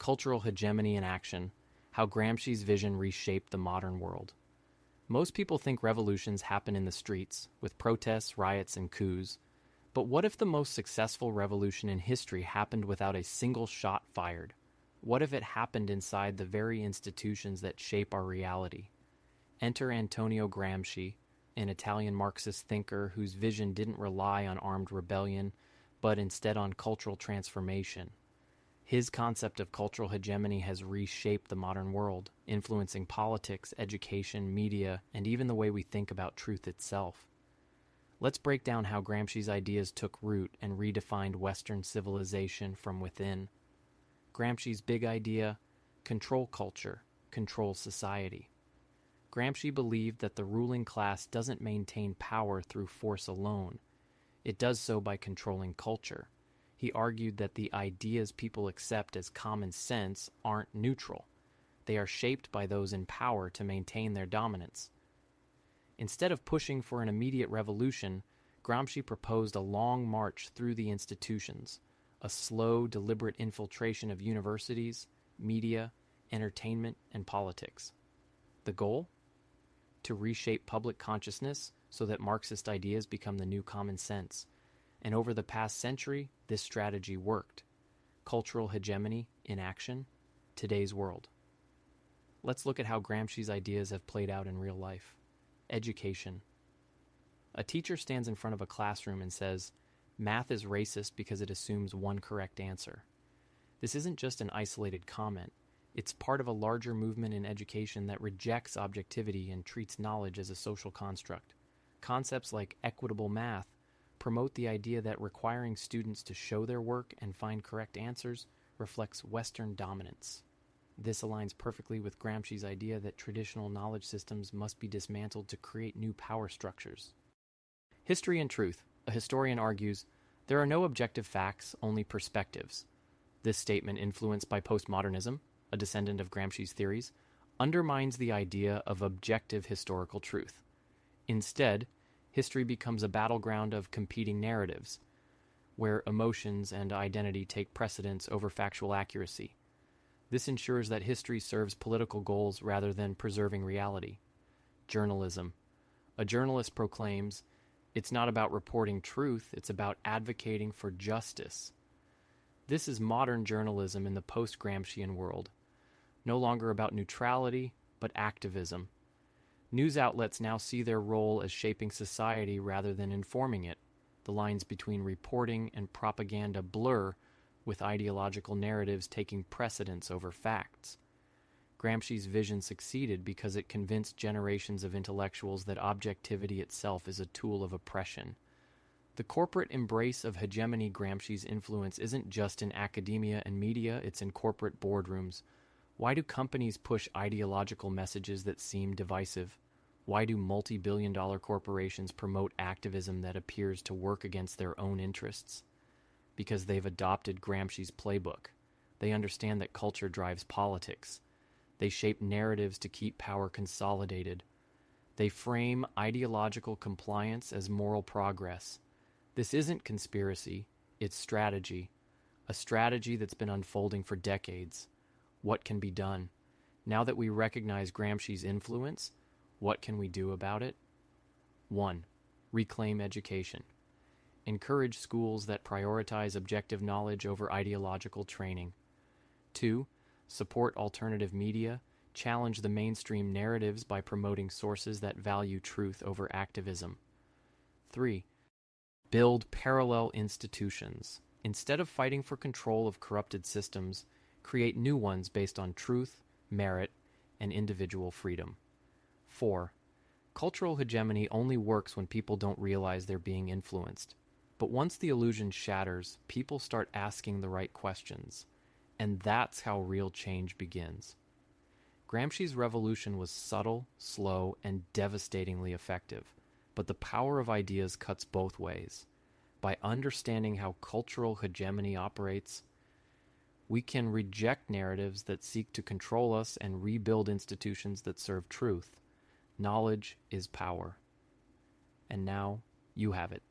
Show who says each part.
Speaker 1: Cultural Hegemony in Action: How Gramsci's Vision Reshaped the Modern World. Most people think revolutions happen in the streets, with protests, riots, and coups. But what if the most successful revolution in history happened without a single shot fired? What if it happened inside the very institutions that shape our reality? Enter Antonio Gramsci, an Italian Marxist thinker whose vision didn't rely on armed rebellion, but instead on cultural transformation. His concept of cultural hegemony has reshaped the modern world, influencing politics, education, media, and even the way we think about truth itself. Let's break down how Gramsci's ideas took root and redefined Western civilization from within. Gramsci's big idea: control culture, control society. Gramsci believed that the ruling class doesn't maintain power through force alone. It does so by controlling culture. He argued that the ideas people accept as common sense aren't neutral. They are shaped by those in power to maintain their dominance. Instead of pushing for an immediate revolution, Gramsci proposed a long march through the institutions, a slow, deliberate infiltration of universities, media, entertainment, and politics. The goal? To reshape public consciousness so that Marxist ideas become the new common sense. And over the past century, this strategy worked. Cultural hegemony in action, today's world. Let's look at how Gramsci's ideas have played out in real life. Education. A teacher stands in front of a classroom and says, "Math is racist because it assumes one correct answer." This isn't just an isolated comment. It's part of a larger movement in education that rejects objectivity and treats knowledge as a social construct. Concepts like equitable math promote the idea that requiring students to show their work and find correct answers reflects Western dominance. This aligns perfectly with Gramsci's idea that traditional knowledge systems must be dismantled to create new power structures. History and truth. A historian argues, there are no objective facts, only perspectives. This statement, influenced by postmodernism, a descendant of Gramsci's theories, undermines the idea of objective historical truth. Instead, history becomes a battleground of competing narratives, where emotions and identity take precedence over factual accuracy. This ensures that history serves political goals rather than preserving reality. Journalism. A journalist proclaims, it's not about reporting truth, it's about advocating for justice. This is modern journalism in the post-Gramscian world. No longer about neutrality, but activism. News outlets now see their role as shaping society rather than informing it. The lines between reporting and propaganda blur, with ideological narratives taking precedence over facts. Gramsci's vision succeeded because it convinced generations of intellectuals that objectivity itself is a tool of oppression. The corporate embrace of hegemony. Gramsci's influence isn't just in academia and media, it's in corporate boardrooms. Why do companies push ideological messages that seem divisive? Why do multi-billion-dollar corporations promote activism that appears to work against their own interests? Because they've adopted Gramsci's playbook. They understand that culture drives politics. They shape narratives to keep power consolidated. They frame ideological compliance as moral progress. This isn't conspiracy, it's strategy. A strategy that's been unfolding for decades. What can be done? Now that we recognize Gramsci's influence, what can we do about it? 1. Reclaim education. Encourage schools that prioritize objective knowledge over ideological training. 2. Support alternative media. Challenge the mainstream narratives by promoting sources that value truth over activism. 3. Build parallel institutions. Instead of fighting for control of corrupted systems, create new ones based on truth, merit, and individual freedom. 4. Cultural hegemony only works when people don't realize they're being influenced. But once the illusion shatters, people start asking the right questions. And that's how real change begins. Gramsci's revolution was subtle, slow, and devastatingly effective. But the power of ideas cuts both ways. By understanding how cultural hegemony operates, we can reject narratives that seek to control us and rebuild institutions that serve truth. Knowledge is power. And now, you have it.